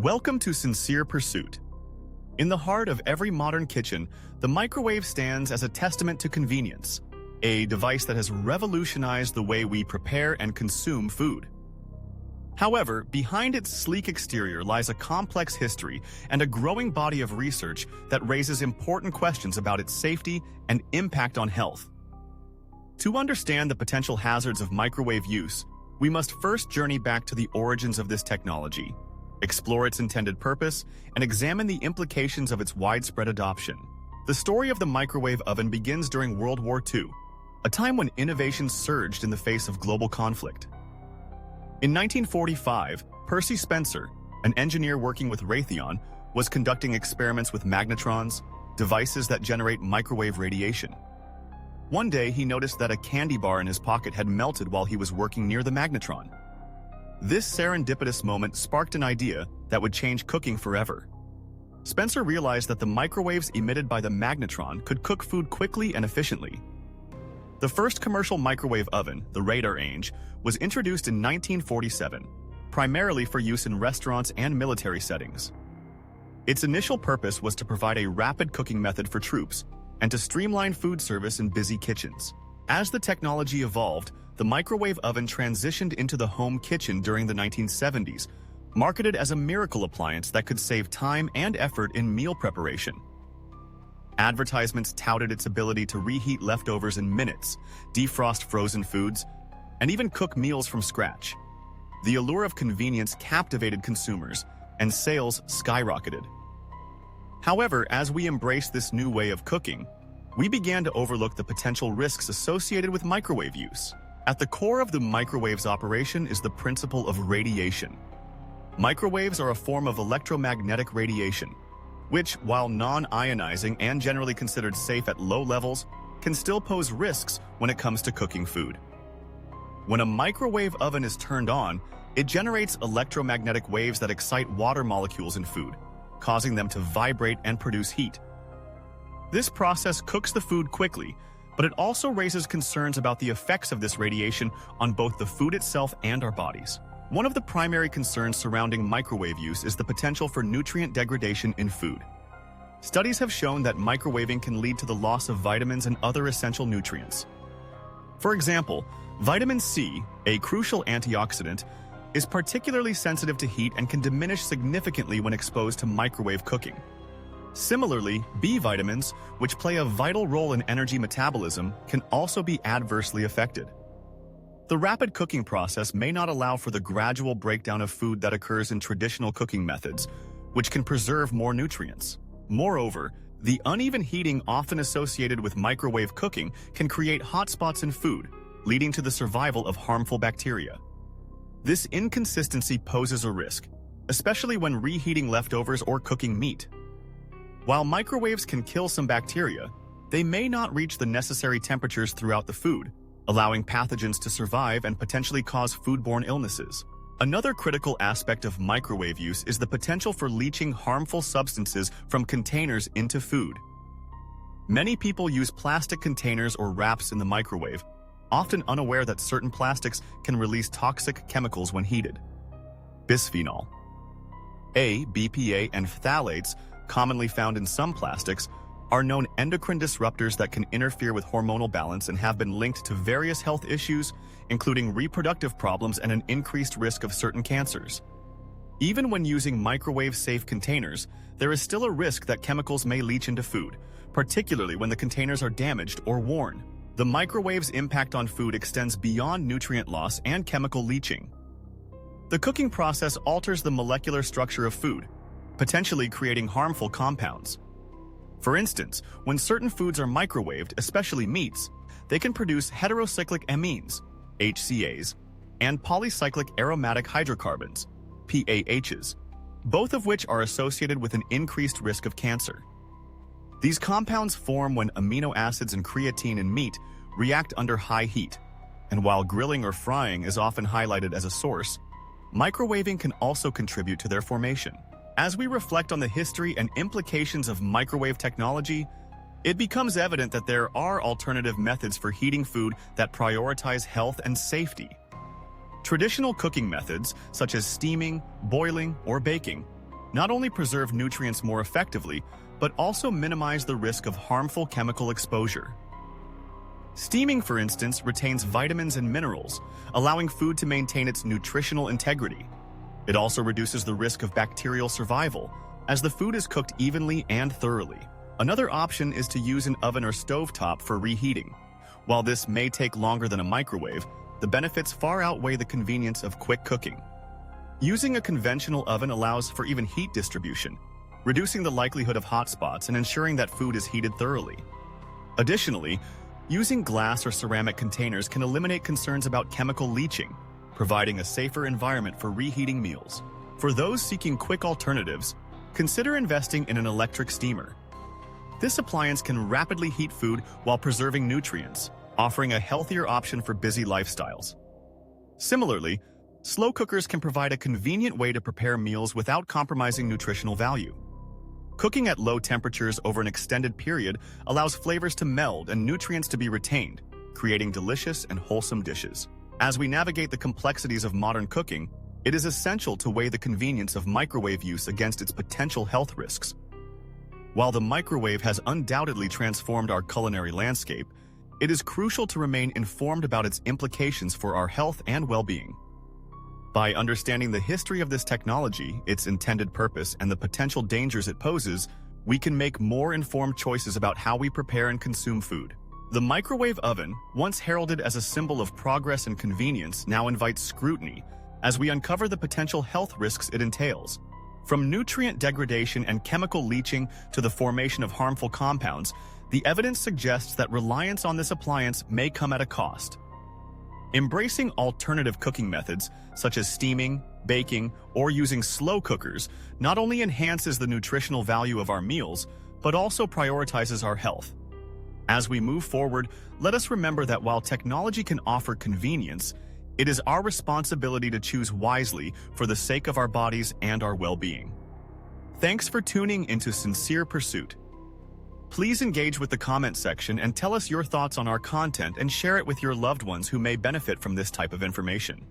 Welcome to Sincere Pursuit. In the heart of every modern kitchen, the microwave stands as a testament to convenience, a device that has revolutionized the way we prepare and consume food. However, behind its sleek exterior lies a complex history and a growing body of research that raises important questions about its safety and impact on health. To understand the potential hazards of microwave use, we must first journey back to the origins of this technology, explore its intended purpose, and examine the implications of its widespread adoption. The story of the microwave oven begins during World War II, a time when innovation surged in the face of global conflict. In 1945, Percy Spencer, an engineer working with Raytheon, was conducting experiments with magnetrons, devices that generate microwave radiation. One day, he noticed that a candy bar in his pocket had melted while he was working near the magnetron. This serendipitous moment sparked an idea that would change cooking forever. Spencer realized that the microwaves emitted by the magnetron could cook food quickly and efficiently. The first commercial microwave oven, the Radar Range, was introduced in 1947, primarily for use in restaurants and military settings. Its initial purpose was to provide a rapid cooking method for troops and to streamline food service in busy kitchens. As the technology evolved, the microwave oven transitioned into the home kitchen during the 1970s, marketed as a miracle appliance that could save time and effort in meal preparation. Advertisements touted its ability to reheat leftovers in minutes, defrost frozen foods, and even cook meals from scratch. The allure of convenience captivated consumers, and sales skyrocketed. However, as we embraced this new way of cooking, we began to overlook the potential risks associated with microwave use. At the core of the microwave's operation is the principle of radiation. Microwaves are a form of electromagnetic radiation, which, while non-ionizing and generally considered safe at low levels, can still pose risks when it comes to cooking food. When a microwave oven is turned on, it generates electromagnetic waves that excite water molecules in food, causing them to vibrate and produce heat. This process cooks the food quickly, but it also raises concerns about the effects of this radiation on both the food itself and our bodies. One of the primary concerns surrounding microwave use is the potential for nutrient degradation in food. Studies have shown that microwaving can lead to the loss of vitamins and other essential nutrients. For example, vitamin C, a crucial antioxidant, is particularly sensitive to heat and can diminish significantly when exposed to microwave cooking. Similarly, B vitamins, which play a vital role in energy metabolism, can also be adversely affected. The rapid cooking process may not allow for the gradual breakdown of food that occurs in traditional cooking methods, which can preserve more nutrients. Moreover, the uneven heating often associated with microwave cooking can create hotspots in food, leading to the survival of harmful bacteria. This inconsistency poses a risk, especially when reheating leftovers or cooking meat. While microwaves can kill some bacteria, they may not reach the necessary temperatures throughout the food, allowing pathogens to survive and potentially cause foodborne illnesses. Another critical aspect of microwave use is the potential for leaching harmful substances from containers into food. Many people use plastic containers or wraps in the microwave, often unaware that certain plastics can release toxic chemicals when heated. Bisphenol A, BPA, and phthalates, commonly found in some plastics, are known endocrine disruptors that can interfere with hormonal balance and have been linked to various health issues, including reproductive problems and an increased risk of certain cancers. Even when using microwave-safe containers, there is still a risk that chemicals may leach into food, particularly when the containers are damaged or worn. The microwave's impact on food extends beyond nutrient loss and chemical leaching. The cooking process alters the molecular structure of food, potentially creating harmful compounds. For instance, when certain foods are microwaved, especially meats, they can produce heterocyclic amines, HCAs, and polycyclic aromatic hydrocarbons, PAHs, both of which are associated with an increased risk of cancer. These compounds form when amino acids and creatine in meat react under high heat, and while grilling or frying is often highlighted as a source, microwaving can also contribute to their formation. As we reflect on the history and implications of microwave technology, it becomes evident that there are alternative methods for heating food that prioritize health and safety. Traditional cooking methods, such as steaming, boiling, or baking, not only preserve nutrients more effectively, but also minimize the risk of harmful chemical exposure. Steaming, for instance, retains vitamins and minerals, allowing food to maintain its nutritional integrity. It also reduces the risk of bacterial survival, as the food is cooked evenly and thoroughly. Another option is to use an oven or stovetop for reheating. While this may take longer than a microwave, the benefits far outweigh the convenience of quick cooking. Using a conventional oven allows for even heat distribution, reducing the likelihood of hot spots and ensuring that food is heated thoroughly. Additionally, using glass or ceramic containers can eliminate concerns about chemical leaching, providing a safer environment for reheating meals. For those seeking quick alternatives, consider investing in an electric steamer. This appliance can rapidly heat food while preserving nutrients, offering a healthier option for busy lifestyles. Similarly, slow cookers can provide a convenient way to prepare meals without compromising nutritional value. Cooking at low temperatures over an extended period allows flavors to meld and nutrients to be retained, creating delicious and wholesome dishes. As we navigate the complexities of modern cooking, it is essential to weigh the convenience of microwave use against its potential health risks. While the microwave has undoubtedly transformed our culinary landscape, it is crucial to remain informed about its implications for our health and well-being. By understanding the history of this technology, its intended purpose, and the potential dangers it poses, we can make more informed choices about how we prepare and consume food. The microwave oven, once heralded as a symbol of progress and convenience, now invites scrutiny as we uncover the potential health risks it entails. From nutrient degradation and chemical leaching to the formation of harmful compounds, the evidence suggests that reliance on this appliance may come at a cost. Embracing alternative cooking methods, such as steaming, baking, or using slow cookers, not only enhances the nutritional value of our meals, but also prioritizes our health. As we move forward, let us remember that while technology can offer convenience, it is our responsibility to choose wisely for the sake of our bodies and our well-being. Thanks for tuning into Sincere Pursuit. Please engage with the comment section and tell us your thoughts on our content and share it with your loved ones who may benefit from this type of information.